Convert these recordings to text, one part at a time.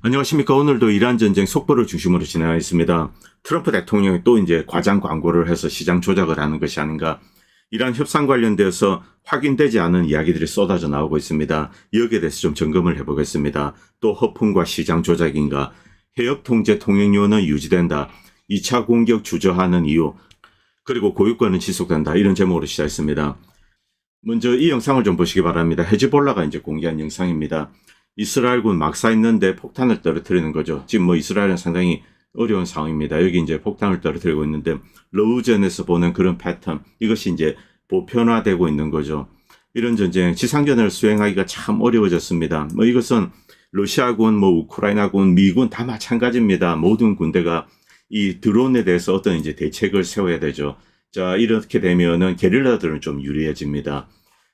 안녕하십니까. 오늘도 이란 전쟁 속보를 중심으로 진행하겠습니다. 트럼프 대통령이 또 이제 과장 광고를 해서 시장 조작을 하는 것이 아닌가. 이란 협상 관련되어서 확인되지 않은 이야기들이 쏟아져 나오고 있습니다. 여기에 대해서 좀 점검을 해보겠습니다. 또 허풍과 시장 조작인가. 해협 통제 통행료는 유지된다. 2차 공격 주저하는 이유. 그리고 고유권은 지속된다. 이런 제목으로 시작했습니다. 먼저 이 영상을 좀 보시기 바랍니다. 헤즈볼라가 이제 공개한 영상입니다. 이스라엘군 막 사 있는데 폭탄을 떨어뜨리는 거죠. 지금 뭐 이스라엘은 상당히 어려운 상황입니다. 여기 이제 폭탄을 떨어뜨리고 있는데 러우전에서 보는 그런 패턴, 이것이 이제 보편화되고 있는 거죠. 이런 전쟁, 지상전을 수행하기가 참 어려워졌습니다. 뭐 이것은 러시아군, 뭐 우크라이나군, 미군 다 마찬가지입니다. 모든 군대가 이 드론에 대해서 어떤 이제 대책을 세워야 되죠. 자, 이렇게 되면은 게릴라들은 좀 유리해집니다.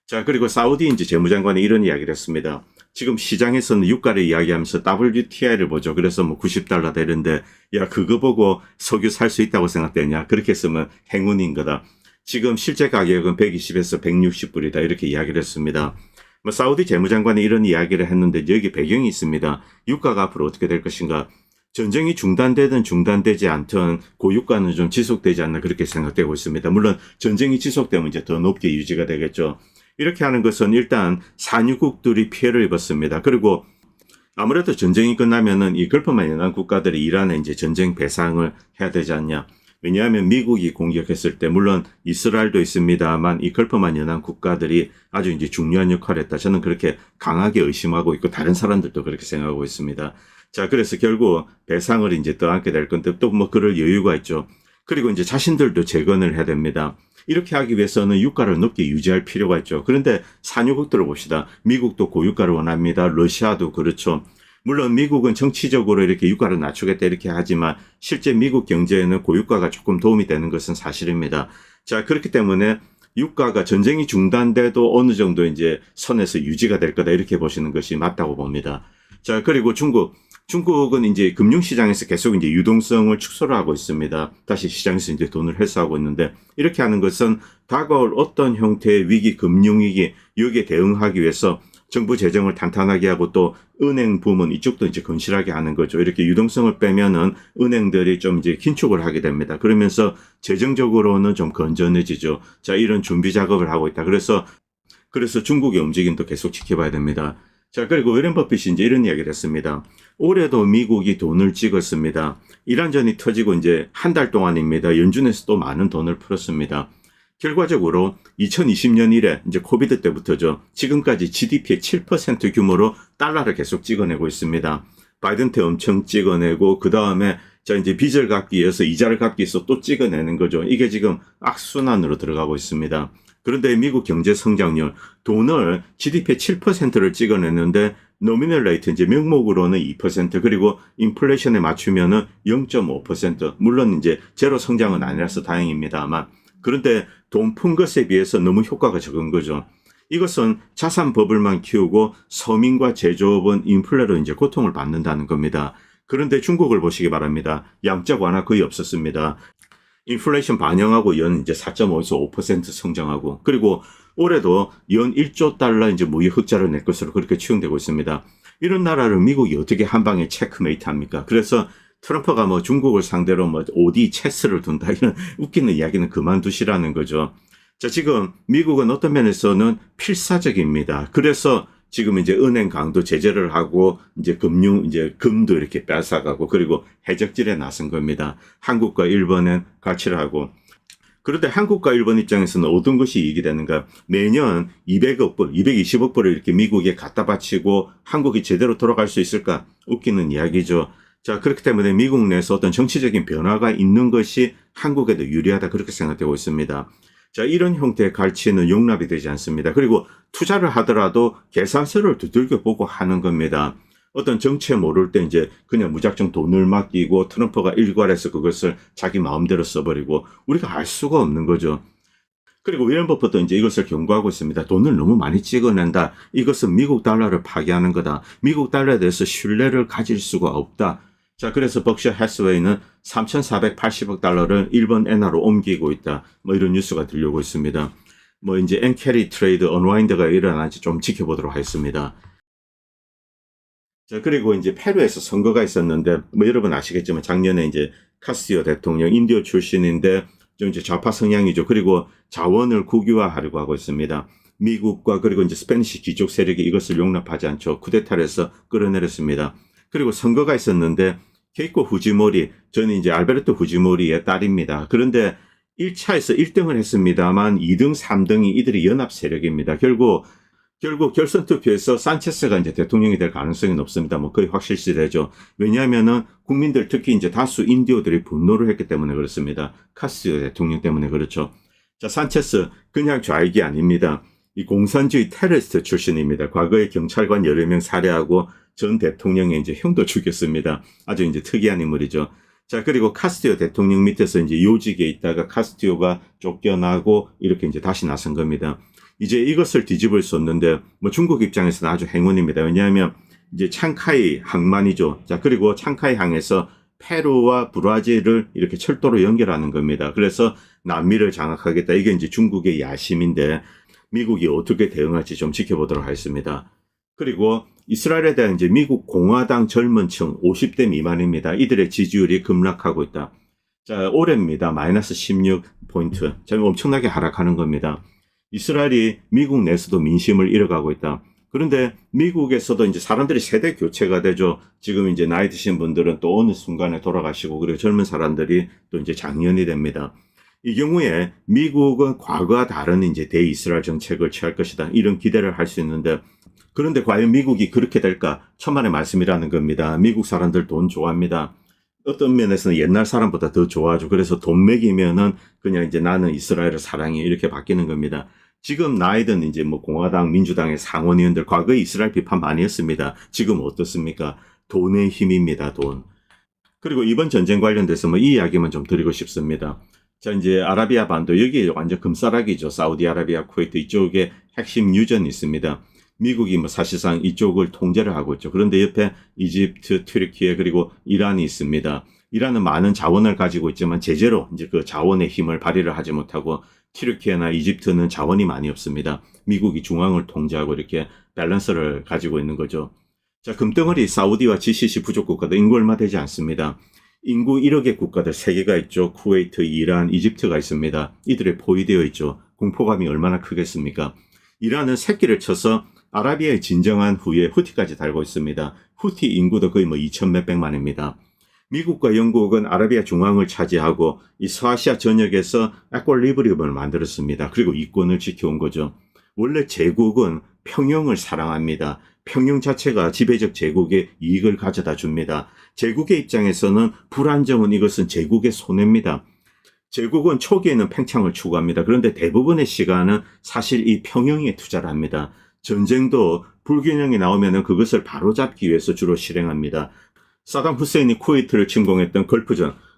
자, 그리고 사우디 이제 재무장관이 이런 이야기를 했습니다. 지금 시장에서는 유가를 이야기하면서 WTI를 보죠. 그래서 뭐 $90 되는데, 야, 그거 보고 석유 살 수 있다고 생각되냐? 그렇게 쓰면 행운인 거다. 지금 실제 가격은 120에서 160불이다. 이렇게 이야기를 했습니다. 뭐 사우디 재무장관이 이런 이야기를 했는데 여기 배경이 있습니다. 유가가 앞으로 어떻게 될 것인가? 전쟁이 중단되든 중단되지 않든 고유가는 좀 지속되지 않나 그렇게 생각되고 있습니다. 물론 전쟁이 지속되면 이제 더 높게 유지가 되겠죠. 이렇게 하는 것은 일단 산유국들이 피해를 입었습니다. 그리고 아무래도 전쟁이 끝나면은 이 걸프만 연한 국가들이 이란에 이제 전쟁 배상을 해야 되지 않냐. 왜냐하면 미국이 공격했을 때 물론 이스라엘도 있습니다만 이 걸프만 연한 국가들이 아주 이제 중요한 역할을 했다. 저는 그렇게 강하게 의심하고 있고 다른 사람들도 그렇게 생각하고 있습니다. 자, 그래서 결국 배상을 이제 떠안게 될 건데 또 뭐 그럴 여유가 있죠. 그리고 이제 자신들도 재건을 해야 됩니다. 이렇게 하기 위해서는 유가를 높게 유지할 필요가 있죠. 그런데 산유국들을 봅시다. 미국도 고유가를 원합니다. 러시아도 그렇죠. 물론 미국은 정치적으로 이렇게 유가를 낮추겠다 이렇게 하지만 실제 미국 경제에는 고유가가 조금 도움이 되는 것은 사실입니다. 자, 그렇기 때문에 유가가 전쟁이 중단돼도 어느 정도 이제 선에서 유지가 될 거다 이렇게 보시는 것이 맞다고 봅니다. 자, 그리고 중국은 이제 금융시장에서 계속 이제 유동성을 축소를 하고 있습니다. 다시 시장에서 이제 돈을 회수하고 있는데 이렇게 하는 것은 다가올 어떤 형태의 위기, 금융위기, 여기에 대응하기 위해서 정부 재정을 탄탄하게 하고 또 은행 부문 이쪽도 이제 건실하게 하는 거죠. 이렇게 유동성을 빼면은 은행들이 좀 이제 긴축을 하게 됩니다. 그러면서 재정적으로는 좀 건전해지죠. 자, 이런 준비 작업을 하고 있다. 그래서 중국의 움직임도 계속 지켜봐야 됩니다. 자, 그리고 워렌 버핏이 이제 이런 이야기를 했습니다. 올해도 미국이 돈을 찍었습니다. 이란전이 터지고 이제 한 달 동안입니다. 연준에서 또 많은 돈을 풀었습니다. 결과적으로 2020년 이래 이제 코비드 때부터죠. 지금까지 GDP의 7% 규모로 달러를 계속 찍어내고 있습니다. 바이든 때 엄청 찍어내고 그 다음에 자 이제 빚을 갚기 위해서 이자를 갚기 위해서 또 찍어내는 거죠. 이게 지금 악순환으로 들어가고 있습니다. 그런데 미국 경제 성장률 돈을 GDP의 7%를 찍어냈는데 노미널 레이트 이제 명목으로는 2% 그리고 인플레이션에 맞추면은 0.5% 물론 이제 제로 성장은 아니라서 다행입니다만 그런데 돈 푼 것에 비해서 너무 효과가 적은 거죠. 이것은 자산 버블만 키우고 서민과 제조업은 인플레로 이제 고통을 받는다는 겁니다. 그런데 중국을 보시기 바랍니다. 양적 완화 거의 없었습니다. 인플레이션 반영하고 연 이제 4.5에서 5% 성장하고 그리고 올해도 연 1조 달러 이제 무역 흑자를 낼 것으로 그렇게 추정되고 있습니다. 이런 나라를 미국이 어떻게 한 방에 체크메이트 합니까? 그래서 트럼프가 뭐 중국을 상대로 뭐 5D 체스를 둔다 이런 웃기는 이야기는 그만두시라는 거죠. 자, 지금 미국은 어떤 면에서는 필사적입니다. 그래서 지금 이제 은행 강도 제재를 하고 이제 금도 이렇게 뺏어가고 그리고 해적질에 나선 겁니다. 한국과 일본은 같이 하고. 그런데 한국과 일본 입장에서는 어떤 것이 이익이 되는가? 매년 200억 불, 220억 불을 이렇게 미국에 갖다 바치고 한국이 제대로 돌아갈 수 있을까? 웃기는 이야기죠. 자, 그렇기 때문에 미국 내에서 어떤 정치적인 변화가 있는 것이 한국에도 유리하다 그렇게 생각되고 있습니다. 자, 이런 형태의 갈취는 용납이 되지 않습니다. 그리고 투자를 하더라도 계산서를 두들겨 보고 하는 겁니다. 어떤 정체 모를 때 이제 그냥 무작정 돈을 맡기고 트럼프가 일괄해서 그것을 자기 마음대로 써버리고 우리가 알 수가 없는 거죠. 그리고 워렌 버핏도 이제 이것을 경고하고 있습니다. 돈을 너무 많이 찍어낸다. 이것은 미국 달러를 파괴하는 거다. 미국 달러에 대해서 신뢰를 가질 수가 없다. 자, 그래서 벅셔 해스웨이는 3,480억 달러를 일본 엔화로 옮기고 있다. 뭐 이런 뉴스가 들려오고 있습니다. 뭐 이제 엔캐리 트레이드 언와인드가 일어나지 좀 지켜보도록 하겠습니다. 자, 그리고 이제 페루에서 선거가 있었는데, 뭐 여러분 아시겠지만 작년에 이제 카스티오 대통령 인디오 출신인데, 좀 이제 좌파 성향이죠. 그리고 자원을 국유화하려고 하고 있습니다. 미국과 그리고 이제 스페니시 귀족 세력이 이것을 용납하지 않죠. 쿠데타를 해서 끌어내렸습니다. 그리고 선거가 있었는데, 케이코 후지모리, 저는 이제 알베르토 후지모리의 딸입니다. 그런데 1차에서 1등을 했습니다만 2등, 3등이 이들이 연합 세력입니다. 결국 결선 투표에서 산체스가 이제 대통령이 될 가능성이 높습니다. 뭐 거의 확실시되죠. 왜냐하면은 국민들 특히 이제 다수 인디오들이 분노를 했기 때문에 그렇습니다. 카스티오 대통령 때문에 그렇죠. 자, 산체스 그냥 좌익이 아닙니다. 이 공산주의 테러리스트 출신입니다. 과거에 경찰관 여러 명 살해하고 전 대통령의 이제 형도 죽였습니다. 아주 이제 특이한 인물이죠. 자, 그리고 카스티오 대통령 밑에서 이제 요직에 있다가 카스티오가 쫓겨나고 이렇게 이제 다시 나선 겁니다. 이제 이것을 뒤집을 수 없는데, 뭐 중국 입장에서는 아주 행운입니다. 왜냐하면 이제 창카이 항만이죠. 자, 그리고 창카이 항에서 페루와 브라질을 이렇게 철도로 연결하는 겁니다. 그래서 남미를 장악하겠다. 이게 이제 중국의 야심인데, 미국이 어떻게 대응할지 좀 지켜보도록 하겠습니다. 그리고 이스라엘에 대한 이제 미국 공화당 젊은 층 50대 미만입니다. 이들의 지지율이 급락하고 있다. 자, 올해입니다. 마이너스 16포인트. 자, 엄청나게 하락하는 겁니다. 이스라엘이 미국 내에서도 민심을 잃어가고 있다. 그런데 미국에서도 이제 사람들이 세대 교체가 되죠. 지금 이제 나이 드신 분들은 또 어느 순간에 돌아가시고, 그리고 젊은 사람들이 또 이제 장년이 됩니다. 이 경우에 미국은 과거와 다른 이제 대이스라엘 정책을 취할 것이다. 이런 기대를 할 수 있는데, 그런데 과연 미국이 그렇게 될까? 천만의 말씀이라는 겁니다. 미국 사람들 돈 좋아합니다. 어떤 면에서는 옛날 사람보다 더 좋아하죠. 그래서 돈 먹이면은 그냥 이제 나는 이스라엘을 사랑해 이렇게 바뀌는 겁니다. 지금 나이든 이제 뭐 공화당, 민주당의 상원의원들 과거에 이스라엘 비판 많이 했습니다. 지금 어떻습니까? 돈의 힘입니다, 돈. 그리고 이번 전쟁 관련돼서 뭐 이 이야기만 좀 드리고 싶습니다. 자, 이제 아라비아 반도, 여기 완전 금싸라기죠. 사우디아라비아, 쿠웨이트 이쪽에 핵심 유전이 있습니다. 미국이 뭐 사실상 이쪽을 통제를 하고 있죠. 그런데 옆에 이집트, 튀르키예 그리고 이란이 있습니다. 이란은 많은 자원을 가지고 있지만 제대로 이제 그 자원의 힘을 발휘를 하지 못하고, 튀르키예나 이집트는 자원이 많이 없습니다. 미국이 중앙을 통제하고 이렇게 밸런스를 가지고 있는 거죠. 자, 금덩어리 사우디와 GCC 부족 국가들 인구 얼마 되지 않습니다. 인구 1억의 국가들 3개가 있죠. 쿠웨이트, 이란, 이집트가 있습니다. 이들에 포위되어 있죠. 공포감이 얼마나 크겠습니까? 이란은 새끼를 쳐서 아라비아에 진정한 후에 후티까지 달고 있습니다. 후티 인구도 거의 뭐 2천 몇백만입니다. 미국과 영국은 아라비아 중앙을 차지하고 이 서아시아 전역에서 에콜리브리움을 만들었습니다. 그리고 이권을 지켜온 거죠. 원래 제국은 평형을 사랑합니다. 평형 자체가 지배적 제국의 이익을 가져다 줍니다. 제국의 입장에서는 불안정은 이것은 제국의 손해입니다. 제국은 초기에는 팽창을 추구합니다. 그런데 대부분의 시간은 사실 이 평형에 투자를 합니다. 전쟁도 불균형이 나오면 그것을 바로잡기 위해서 주로 실행합니다. 사담 후세인이 쿠웨이트를 침공했던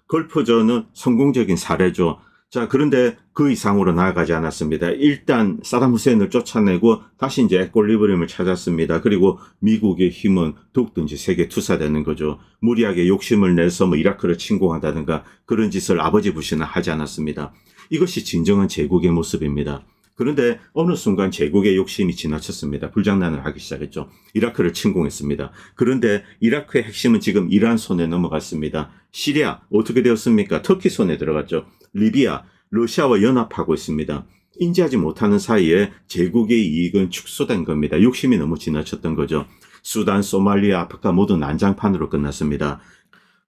걸프전은 성공적인 사례죠. 자, 그런데 그 이상으로 나아가지 않았습니다. 일단 사담 후세인을 쫓아내고 다시 이제 에콜리브리움을 찾았습니다. 그리고 미국의 힘은 더욱더 이제 세계에 투사되는 거죠. 무리하게 욕심을 내서 뭐 이라크를 침공한다든가 그런 짓을 아버지 부시는 하지 않았습니다. 이것이 진정한 제국의 모습입니다. 그런데 어느 순간 제국의 욕심이 지나쳤습니다. 불장난을 하기 시작했죠. 이라크를 침공했습니다. 그런데 이라크의 핵심은 지금 이란 손에 넘어갔습니다. 시리아 어떻게 되었습니까? 터키 손에 들어갔죠. 리비아, 러시아와 연합하고 있습니다. 인지하지 못하는 사이에 제국의 이익은 축소된 겁니다. 욕심이 너무 지나쳤던 거죠. 수단, 소말리아, 아프리카 모두 난장판으로 끝났습니다.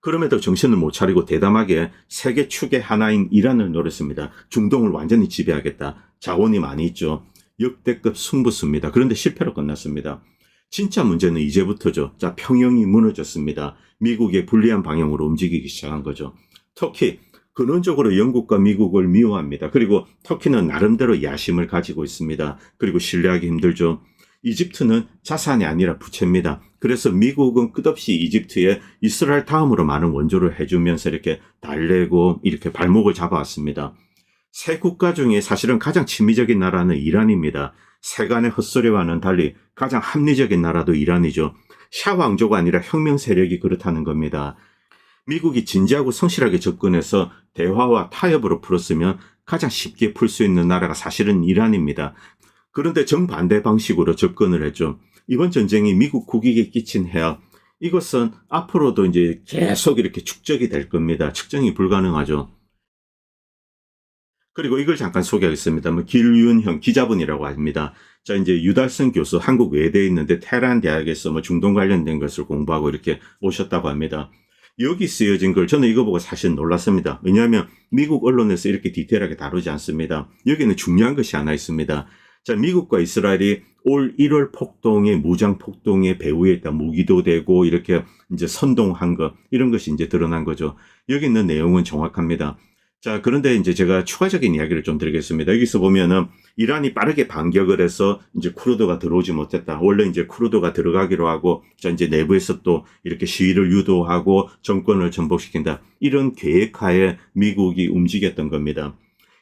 그럼에도 정신을 못 차리고 대담하게 세계 축의 하나인 이란을 노렸습니다. 중동을 완전히 지배하겠다. 자원이 많이 있죠. 역대급 승부수입니다. 그런데 실패로 끝났습니다. 진짜 문제는 이제부터죠. 자, 평형이 무너졌습니다. 미국의 불리한 방향으로 움직이기 시작한 거죠. 터키, 근원적으로 영국과 미국을 미워합니다. 그리고 터키는 나름대로 야심을 가지고 있습니다. 그리고 신뢰하기 힘들죠. 이집트는 자산이 아니라 부채입니다. 그래서 미국은 끝없이 이집트에 이스라엘 다음으로 많은 원조를 해주면서 이렇게 달래고 이렇게 발목을 잡아왔습니다. 세 국가 중에 사실은 가장 친미적인 나라는 이란입니다. 세간의 헛소리와는 달리 가장 합리적인 나라도 이란이죠. 샤 왕조가 아니라 혁명 세력이 그렇다는 겁니다. 미국이 진지하고 성실하게 접근해서 대화와 타협으로 풀었으면 가장 쉽게 풀 수 있는 나라가 사실은 이란입니다. 그런데 정반대 방식으로 접근을 했죠. 이번 전쟁이 미국 국익에 끼친 해악, 이것은 앞으로도 이제 계속 이렇게 축적이 될 겁니다. 측정이 불가능하죠. 그리고 이걸 잠깐 소개하겠습니다. 뭐 길윤형 기자분이라고 합니다. 자, 이제 유달성 교수 한국 외대에 있는데 테란 대학에서 뭐 중동 관련된 것을 공부하고 이렇게 오셨다고 합니다. 여기 쓰여진 걸 저는 이거 보고 사실 놀랐습니다. 왜냐하면 미국 언론에서 이렇게 디테일하게 다루지 않습니다. 여기는 중요한 것이 하나 있습니다. 자, 미국과 이스라엘이 올 1월 폭동에 무장 폭동의 배후에 있다 무기도 되고 이렇게 이제 선동한 것 이런 것이 이제 드러난 거죠. 여기 있는 내용은 정확합니다. 자, 그런데 이제 제가 추가적인 이야기를 좀 드리겠습니다. 여기서 보면은 이란이 빠르게 반격을 해서 이제 쿠르드가 들어오지 못했다. 원래 이제 쿠르드가 들어가기로 하고, 자, 이제 내부에서 또 이렇게 시위를 유도하고 정권을 전복시킨다. 이런 계획하에 미국이 움직였던 겁니다.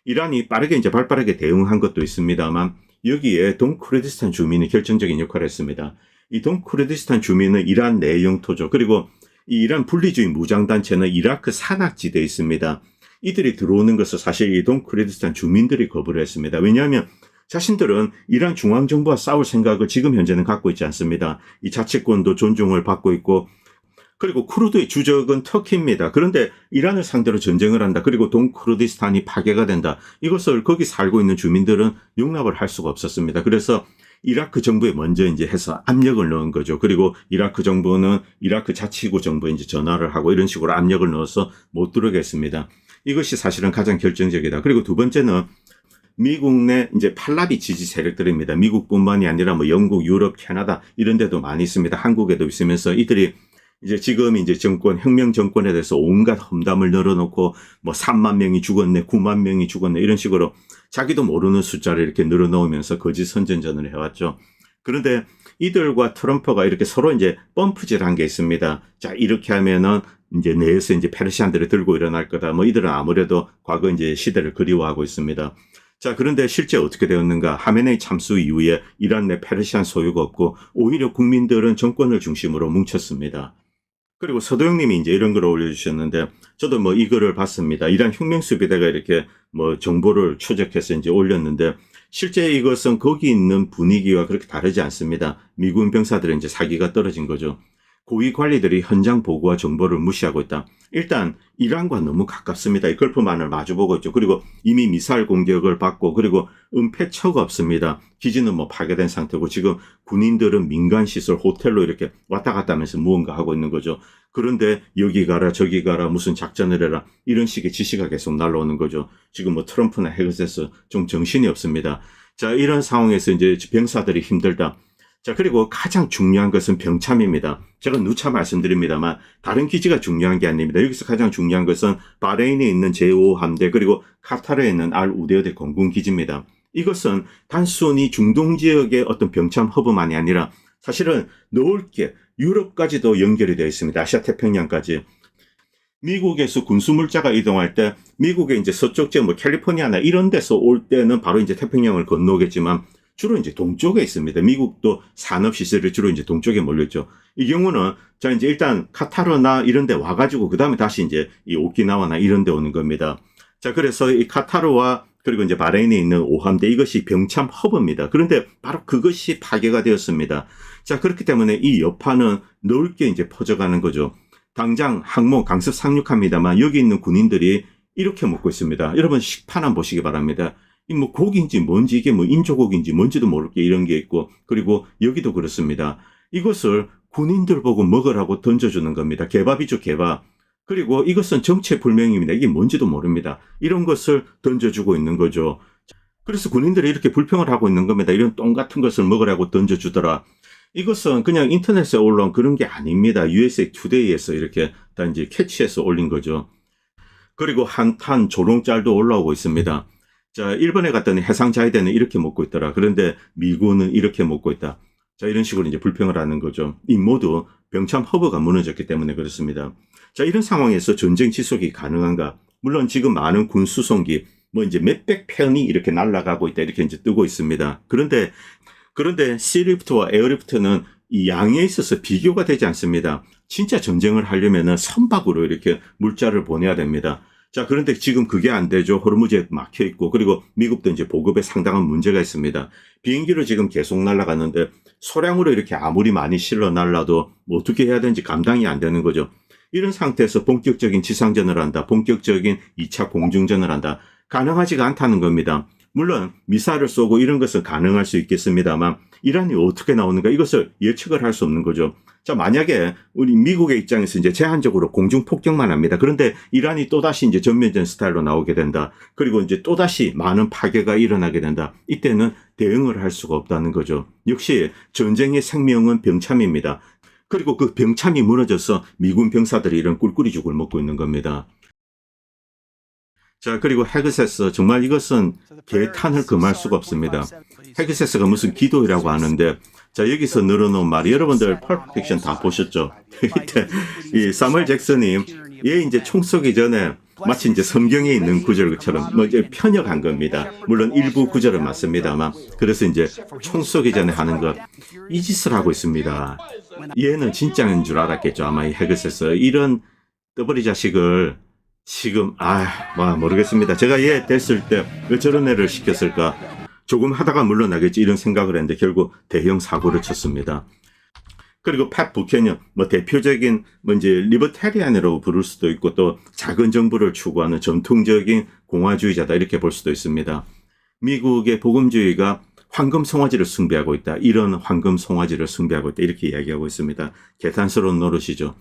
이란이 빠르게 이제 발빠르게 대응한 것도 있습니다만, 여기에 동쿠르디스탄 주민이 결정적인 역할을 했습니다. 이 동쿠르디스탄 주민은 이란 내 영토죠. 그리고 이 이란 분리주의 무장단체는 이라크 산악지대에 있습니다. 이들이 들어오는 것을 사실 이 동쿠르디스탄 주민들이 거부를 했습니다. 왜냐하면 자신들은 이란 중앙정부와 싸울 생각을 지금 현재는 갖고 있지 않습니다. 이 자치권도 존중을 받고 있고 그리고 쿠르드의 주적은 터키입니다. 그런데 이란을 상대로 전쟁을 한다. 그리고 동쿠르디스탄이 파괴가 된다. 이것을 거기 살고 있는 주민들은 용납을 할 수가 없었습니다. 그래서 이라크 정부에 먼저 이제 해서 압력을 넣은 거죠. 그리고 이라크 정부는 이라크 자치구 정부에 이제 전화를 하고 이런 식으로 압력을 넣어서 못 들어오게 했습니다. 이것이 사실은 가장 결정적이다. 그리고 두 번째는 미국 내 이제 팔라비 지지 세력들입니다. 미국뿐만이 아니라 뭐 영국, 유럽, 캐나다 이런 데도 많이 있습니다. 한국에도 있으면서 이들이 이제 지금 이제 정권, 혁명 정권에 대해서 온갖 험담을 늘어놓고 뭐 3만 명이 죽었네, 9만 명이 죽었네 이런 식으로 자기도 모르는 숫자를 이렇게 늘어놓으면서 거짓 선전전을 해왔죠. 그런데 이들과 트럼프가 이렇게 서로 이제 펌프질한 게 있습니다. 자, 이렇게 하면은 이제 내에서 이제 페르시안들을 들고 일어날 거다. 뭐 이들은 아무래도 과거 이제 시대를 그리워하고 있습니다. 자, 그런데 실제 어떻게 되었는가? 하메네이 참수 이후에 이란 내 페르시안 소유가 없고 오히려 국민들은 정권을 중심으로 뭉쳤습니다. 그리고 서도영님이 이제 이런 걸 올려주셨는데 저도 뭐 이 글을 봤습니다. 이란 혁명수비대가 이렇게 뭐 정보를 추적해서 이제 올렸는데 실제 이것은 거기 있는 분위기와 그렇게 다르지 않습니다. 미군 병사들은 이제 사기가 떨어진 거죠. 고위 관리들이 현장 보고와 정보를 무시하고 있다. 일단 이란과 너무 가깝습니다. 이 걸프만을 마주보고 있죠. 그리고 이미 미사일 공격을 받고 그리고 은폐처가 없습니다. 기지는 뭐 파괴된 상태고 지금 군인들은 민간시설 호텔로 이렇게 왔다 갔다 하면서 무언가 하고 있는 거죠. 그런데 여기 가라 저기 가라 무슨 작전을 해라 이런 식의 지시가 계속 날라오는 거죠. 지금 뭐 트럼프나 헤그세스 좀 정신이 없습니다. 자, 이런 상황에서 이제 병사들이 힘들다. 자, 그리고 가장 중요한 것은 병참입니다. 제가 누차 말씀드립니다만 다른 기지가 중요한 게 아닙니다. 여기서 가장 중요한 것은 바레인에 있는 제5함대 그리고 카타르에 있는 알-우데이드 공군기지입니다. 이것은 단순히 중동 지역의 어떤 병참 허브만이 아니라 사실은 넓게 유럽까지도 연결이 되어 있습니다. 아시아 태평양까지. 미국에서 군수물자가 이동할 때 미국의 이제 서쪽 지역 뭐 캘리포니아나 이런 데서 올 때는 바로 이제 태평양을 건너오겠지만 주로 이제 동쪽에 있습니다. 미국도 산업시설이 주로 이제 동쪽에 몰려있죠. 이 경우는, 자, 이제 일단 카타르나 이런 데 와가지고, 그 다음에 다시 이제 이 오키나와나 이런 데 오는 겁니다. 자, 그래서 이 카타르와 그리고 이제 바레인에 있는 오함대 이것이 병참 허브입니다. 그런데 바로 그것이 파괴가 되었습니다. 자, 그렇기 때문에 이 여파는 넓게 이제 퍼져가는 거죠. 당장 항모 강습 상륙합니다만 여기 있는 군인들이 이렇게 먹고 있습니다. 여러분 식판 한번 보시기 바랍니다. 이 뭐 고기인지 뭔지 이게 뭐 인조고기인지 뭔지도 모르게 이런 게 있고 그리고 여기도 그렇습니다. 이것을 군인들 보고 먹으라고 던져주는 겁니다. 개밥이죠, 개밥. 그리고 이것은 정체불명입니다. 이게 뭔지도 모릅니다. 이런 것을 던져주고 있는 거죠. 그래서 군인들이 이렇게 불평을 하고 있는 겁니다. 이런 똥 같은 것을 먹으라고 던져주더라. 이것은 그냥 인터넷에 올라온 그런 게 아닙니다. USA Today에서 이렇게 다 이제 캐치해서 올린 거죠. 그리고 한탄 조롱짤도 올라오고 있습니다. 자, 일본에 갔더니 해상자위대는 이렇게 먹고 있더라. 그런데 미군은 이렇게 먹고 있다. 자, 이런 식으로 이제 불평을 하는 거죠. 이 모두 병참 허브가 무너졌기 때문에 그렇습니다. 자, 이런 상황에서 전쟁 지속이 가능한가? 물론 지금 많은 군 수송기, 뭐 이제 몇백 편이 이렇게 날아가고 있다. 이렇게 이제 뜨고 있습니다. 그런데 시리프트와 에어리프트는 이 양에 있어서 비교가 되지 않습니다. 진짜 전쟁을 하려면은 선박으로 이렇게 물자를 보내야 됩니다. 자, 그런데 지금 그게 안 되죠. 호르무즈에 막혀 있고, 그리고 미국도 이제 보급에 상당한 문제가 있습니다. 비행기로 지금 계속 날아가는데 소량으로 이렇게 아무리 많이 실어 날라도 뭐 어떻게 해야 되는지 감당이 안 되는 거죠. 이런 상태에서 본격적인 지상전을 한다. 본격적인 2차 공중전을 한다. 가능하지가 않다는 겁니다. 물론 미사일을 쏘고 이런 것은 가능할 수 있겠습니다만 이란이 어떻게 나오는가 이것을 예측을 할 수 없는 거죠. 자, 만약에 우리 미국의 입장에서 이제 제한적으로 공중 폭격만 합니다. 그런데 이란이 또다시 이제 전면전 스타일로 나오게 된다. 그리고 이제 또다시 많은 파괴가 일어나게 된다. 이때는 대응을 할 수가 없다는 거죠. 역시 전쟁의 생명은 병참입니다. 그리고 그 병참이 무너져서 미군 병사들이 이런 꿀꿀이 죽을 먹고 있는 겁니다. 자, 그리고 헤그세스 정말 이것은 개탄을 금할 수가 없습니다. 헤그세스가 무슨 기도이라고 하는데 자, 여기서 늘어놓은 말이 여러분들 펄프 픽션 다 보셨죠? 이때 이 사무엘 잭슨이 얘 이제 총 쏘기 전에 마치 이제 성경에 있는 구절처럼 뭐 이제 편역한 겁니다. 물론 일부 구절은 맞습니다만 그래서 이제 총 쏘기 전에 하는 것 이 짓을 하고 있습니다. 얘는 진짜인 줄 알았겠죠. 아마 이 헤그세스 이런 떠버리 자식을 지금 모르겠습니다. 제가 얘 됐을 때 왜 저런 애를 시켰을까? 조금 하다가 물러나겠지 이런 생각을 했는데 결국 대형 사고를 쳤습니다. 그리고 팻 부캐넌 뭐 대표적인 뭐 이제 리버테리안이라고 부를 수도 있고 또 작은 정부를 추구하는 전통적인 공화주의자다 이렇게 볼 수도 있습니다. 미국의 복음주의가 황금 송아지를 숭배하고 있다. 이런 황금 송아지를 숭배하고 있다. 이렇게 이야기하고 있습니다. 개탄스러운 노릇이죠.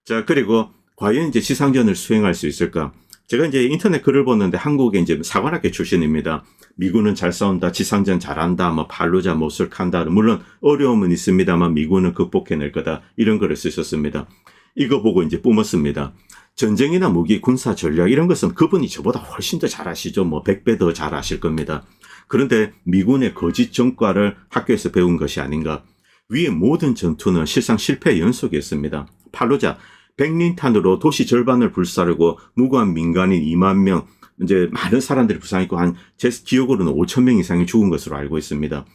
자, 그리고 과연 이제 지상전을 수행할 수 있을까? 제가 이제 인터넷 글을 보는데 한국의 이제 사관학교 출신입니다. 미군은 잘 싸운다, 지상전 잘한다, 뭐 팔루자, 모술, 칸다르. 물론 어려움은 있습니다만 미군은 극복해낼 거다. 이런 글을 쓰셨습니다. 이거 보고 이제 뿜었습니다. 전쟁이나 무기, 군사 전략 이런 것은 그분이 저보다 훨씬 더 잘 아시죠. 뭐 100배 더 잘 아실 겁니다. 그런데 미군의 거짓 전과를 학교에서 배운 것이 아닌가. 위의 모든 전투는 실상 실패의 연속이었습니다. 팔루자. 백린탄으로 도시 절반을 불사르고 무고한 민간인 2만 명, 이제 많은 사람들이 부상했고 제 기억으로는 5천 명 이상이 죽은 것으로 알고 있습니다.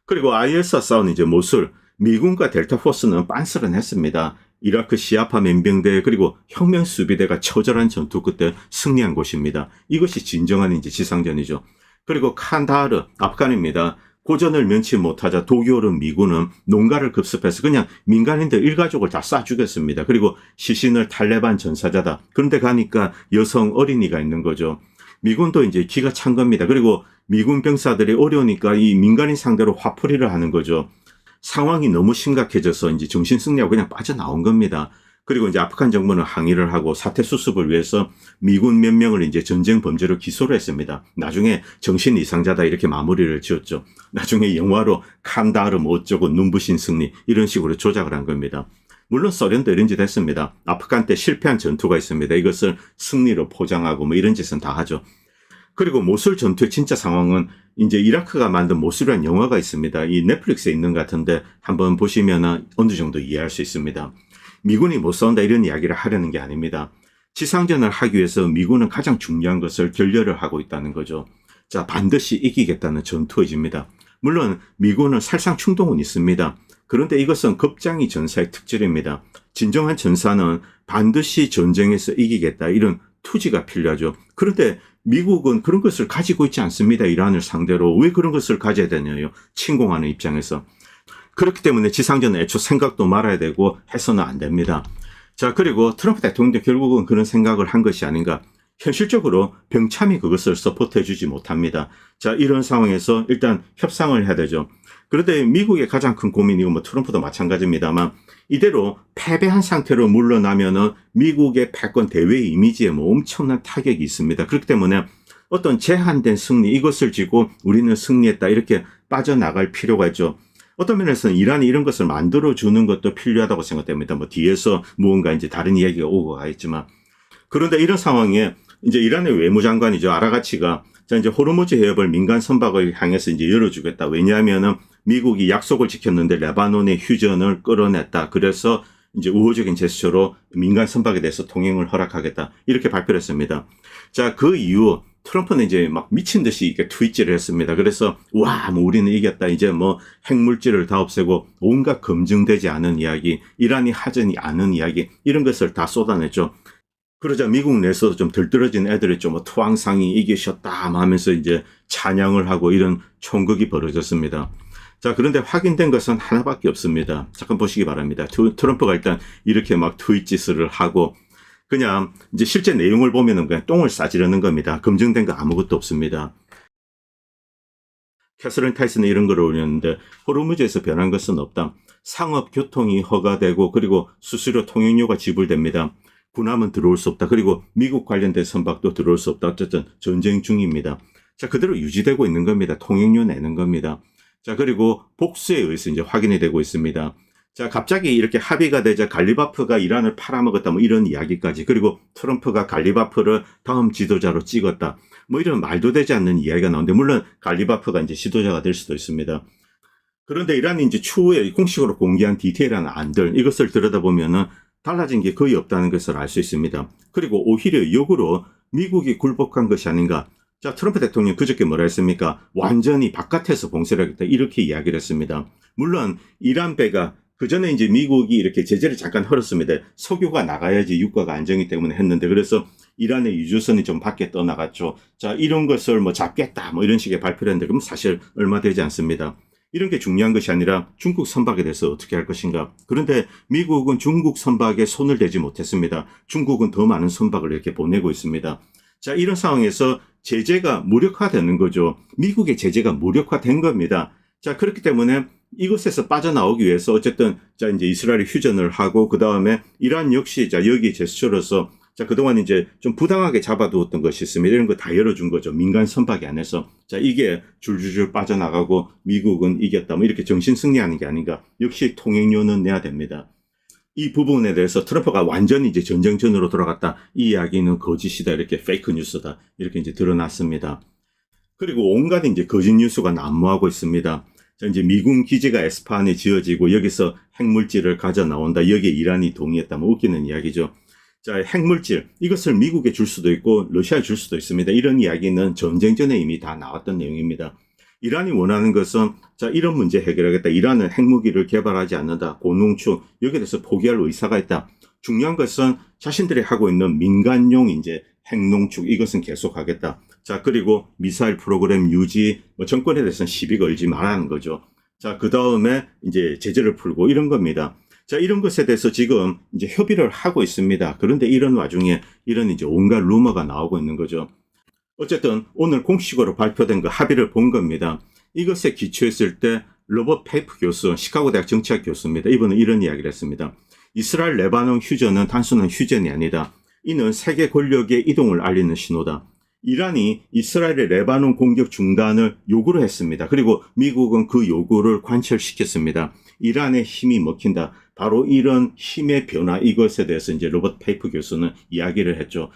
그리고 IS와 싸운 이제 모술, 미군과 델타 포스는 빤스런했습니다. 이라크 시아파 맨병대 그리고 혁명 수비대가 처절한 전투 끝에 승리한 곳입니다. 이것이 진정한 이제 지상전이죠. 그리고 칸다하르, 아프간입니다. 고전을 면치 못하자 독이 오른 미군은 농가를 급습해서 그냥 민간인들 일가족을 다 쏴 죽였습니다. 그리고 시신을 탈레반 전사자다. 그런데 가니까 여성 어린이가 있는 거죠. 미군도 이제 기가 찬 겁니다. 그리고 미군 병사들이 어려우니까 이 민간인 상대로 화풀이를 하는 거죠. 상황이 너무 심각해져서 이제 정신 승리하고 그냥 빠져나온 겁니다. 그리고 이제 아프간 정부는 항의를 하고 사태 수습을 위해서 미군 몇 명을 이제 전쟁 범죄로 기소를 했습니다. 나중에 정신 이상자다 이렇게 마무리를 지었죠. 나중에 영화로 칸다르 뭐 어쩌고 눈부신 승리 이런 식으로 조작을 한 겁니다. 물론 소련도 이런 짓 했습니다. 아프간 때 실패한 전투가 있습니다. 이것을 승리로 포장하고 뭐 이런 짓은 다 하죠. 그리고 모술 전투의 진짜 상황은 이제 이라크가 만든 모술이라는 영화가 있습니다. 이 넷플릭스에 있는 것 같은데 한번 보시면 어느 정도 이해할 수 있습니다. 미군이 못 싸운다 이런 이야기를 하려는 게 아닙니다. 지상전을 하기 위해서 미군은 가장 중요한 것을 결렬을 하고 있다는 거죠. 자, 반드시 이기겠다는 전투 의지입니다. 물론 미군은 살상 충동은 있습니다. 그런데 이것은 겁장이 전사의 특질입니다. 진정한 전사는 반드시 전쟁에서 이기겠다 이런 투지가 필요하죠. 그런데 미국은 그런 것을 가지고 있지 않습니다. 이란을 상대로. 왜 그런 것을 가져야 되냐요. 침공하는 입장에서. 그렇기 때문에 지상전은 애초 생각도 말아야 되고 해서는 안 됩니다. 자, 그리고 트럼프 대통령도 결국은 그런 생각을 한 것이 아닌가. 현실적으로 병참이 그것을 서포트해 주지 못합니다. 자, 이런 상황에서 일단 협상을 해야 되죠. 그런데 미국의 가장 큰 고민이고 뭐 트럼프도 마찬가지입니다만 이대로 패배한 상태로 물러나면은 미국의 패권 대외 이미지에 뭐 엄청난 타격이 있습니다. 그렇기 때문에 어떤 제한된 승리 이것을 지고 우리는 승리했다 이렇게 빠져나갈 필요가 있죠. 어떤 면에서는 이란이 이런 것을 만들어주는 것도 필요하다고 생각됩니다. 뭐 뒤에서 무언가 이제 다른 이야기가 오고 가겠지만. 그런데 이런 상황에 이제 이란의 외무장관이죠. 아라가치가 자, 이제 호르무즈 해협을 민간 선박을 향해서 이제 열어주겠다. 왜냐하면은 미국이 약속을 지켰는데 레바논의 휴전을 끌어냈다. 그래서 이제 우호적인 제스처로 민간 선박에 대해서 통행을 허락하겠다. 이렇게 발표를 했습니다. 자, 그 이후 트럼프는 이제 막 미친 듯이 이렇게 트윗질을 했습니다. 그래서 와, 뭐 우리는 이겼다. 이제 뭐 핵물질을 다 없애고 온갖 검증되지 않은 이야기, 이란이 하지 않은 이야기 이런 것을 다 쏟아냈죠. 그러자 미국 내에서도 좀 들떨어진 애들이 좀 투항상이 이기셨다 하면서 이제 찬양을 하고 이런 총극이 벌어졌습니다. 자, 그런데 확인된 것은 하나밖에 없습니다. 잠깐 보시기 바랍니다. 트럼프가 일단 이렇게 막 트윗짓을 하고 그냥 이제 실제 내용을 보면은 그냥 똥을 싸지르는 겁니다. 검증된 거 아무것도 없습니다. 캐서린 타이슨은 이런 걸 올렸는데 호르무즈에서 변한 것은 없다. 상업 교통이 허가되고 그리고 수수료 통행료가 지불됩니다. 군함은 들어올 수 없다. 그리고 미국 관련된 선박도 들어올 수 없다. 어쨌든 전쟁 중입니다. 자, 그대로 유지되고 있는 겁니다. 통행료 내는 겁니다. 자, 그리고 복수에 의해서 이제 확인이 되고 있습니다. 자, 갑자기 이렇게 합의가 되자 갈리바프가 이란을 팔아먹었다 뭐 이런 이야기까지, 그리고 트럼프가 갈리바프를 다음 지도자로 찍었다 뭐 이런 말도 되지 않는 이야기가 나오는데, 물론 갈리바프가 이제 지도자가 될 수도 있습니다. 그런데 이란이 이제 추후에 공식으로 공개한 디테일한 안들, 이것을 들여다보면은 달라진 게 거의 없다는 것을 알 수 있습니다. 그리고 오히려 역으로 미국이 굴복한 것이 아닌가. 자, 트럼프 대통령 그저께 뭐라 했습니까? 완전히 바깥에서 봉쇄를 하겠다 이렇게 이야기를 했습니다. 물론 이란 배가 그 전에 이제 미국이 이렇게 제재를 잠깐 헐었습니다. 석유가 나가야지 유가가 안정이 때문에 했는데, 그래서 이란의 유조선이 좀 밖에 떠나갔죠. 자, 이런 것을 뭐 잡겠다 뭐 이런 식의 발표를 했는데, 그럼 사실 얼마 되지 않습니다. 이런 게 중요한 것이 아니라 중국 선박에 대해서 어떻게 할 것인가. 그런데 미국은 중국 선박에 손을 대지 못했습니다. 중국은 더 많은 선박을 이렇게 보내고 있습니다. 자, 이런 상황에서 제재가 무력화되는 거죠. 미국의 제재가 무력화된 겁니다. 자, 그렇기 때문에 이것에서 빠져나오기 위해서 어쨌든 자, 이제 이스라엘이 휴전을 하고, 그 다음에 이란 역시 자, 여기 제스처로서 자, 그동안 이제 좀 부당하게 잡아두었던 것이 있습니다. 이런 거 다 열어준 거죠. 민간 선박이 안에서. 자, 이게 줄줄줄 빠져나가고 미국은 이겼다 뭐 이렇게 정신 승리하는 게 아닌가. 역시 통행료는 내야 됩니다. 이 부분에 대해서 트럼프가 완전히 이제 전쟁전으로 돌아갔다, 이 이야기는 거짓이다, 이렇게 페이크 뉴스다, 이렇게 이제 드러났습니다. 그리고 온갖 이제 거짓 뉴스가 난무하고 있습니다. 자, 이제 미군 기지가 에스파한에 지어지고 여기서 핵물질을 가져 나온다, 여기에 이란이 동의했다, 뭐 웃기는 이야기죠. 자, 핵물질 이것을 미국에 줄 수도 있고 러시아에 줄 수도 있습니다. 이런 이야기는 전쟁 전에 이미 다 나왔던 내용입니다. 이란이 원하는 것은 자, 이런 문제 해결하겠다. 이란은 핵무기를 개발하지 않는다. 고농축 여기에 대해서 포기할 의사가 있다. 중요한 것은 자신들이 하고 있는 민간용 이제 핵농축 이것은 계속하겠다. 자, 그리고 미사일 프로그램 유지, 뭐 정권에 대해서는 시비 걸지 말라는 거죠. 자, 그 다음에 이제 제재를 풀고 이런 겁니다. 자, 이런 것에 대해서 지금 이제 협의를 하고 있습니다. 그런데 이런 와중에 이런 이제 온갖 루머가 나오고 있는 거죠. 어쨌든 오늘 공식으로 발표된 그 합의를 본 겁니다. 이것에 기초했을 때 로버트 페이프 교수, 시카고대학 정치학 교수입니다. 이분은 이런 이야기를 했습니다. 이스라엘 레바논 휴전은 단순한 휴전이 아니다. 이는 세계 권력의 이동을 알리는 신호다. 이란이 이스라엘의 레바논 공격 중단을 요구를 했습니다. 그리고 미국은 그 요구를 관철시켰습니다. 이란의 힘이 먹힌다. 바로 이런 힘의 변화, 이것에 대해서 이제 로버트 페이프 교수는 이야기를 했죠.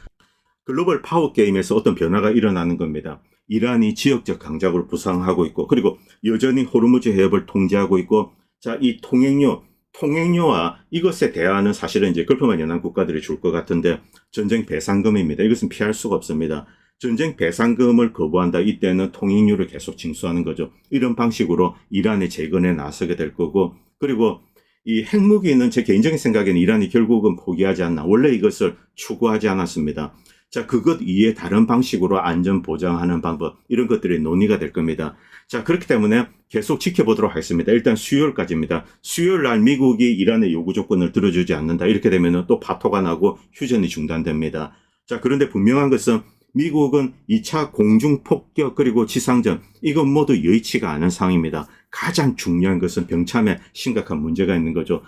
글로벌 파워 게임에서 어떤 변화가 일어나는 겁니다. 이란이 지역적 강자국을 부상하고 있고, 그리고 여전히 호르무즈 해협을 통제하고 있고, 자, 이 통행료와 이것에 대하는 사실은 이제 걸프만 연한 국가들이 줄 것 같은데 전쟁 배상금입니다. 이것은 피할 수가 없습니다. 전쟁 배상금을 거부한다. 이때는 통행료를 계속 징수하는 거죠. 이런 방식으로 이란의 재건에 나서게 될 거고, 그리고 이 핵무기는 제 개인적인 생각에는 이란이 결국은 포기하지 않나. 원래 이것을 추구하지 않았습니다. 자, 그것 이외에 다른 방식으로 안전 보장하는 방법, 이런 것들이 논의가 될 겁니다. 자, 그렇기 때문에 계속 지켜보도록 하겠습니다. 일단 수요일까지입니다. 수요일 날 미국이 이란의 요구 조건을 들어주지 않는다. 이렇게 되면 또 파토가 나고 휴전이 중단됩니다. 자, 그런데 분명한 것은 미국은 2차 공중폭격 그리고 지상전, 이건 모두 여의치가 않은 상황입니다. 가장 중요한 것은 병참에 심각한 문제가 있는 거죠.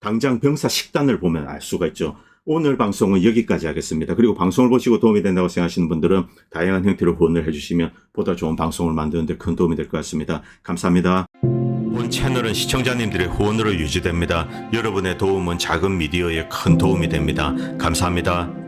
당장 병사 식단을 보면 알 수가 있죠. 오늘 방송은 여기까지 하겠습니다. 그리고 방송을 보시고 도움이 된다고 생각하시는 분들은 다양한 형태로 후원을 해주시면 보다 좋은 방송을 만드는 데 큰 도움이 될 것 같습니다. 감사합니다. 본 채널은 시청자님들의 후원으로 유지됩니다. 여러분의 도움은 작은 미디어에 큰 도움이 됩니다. 감사합니다.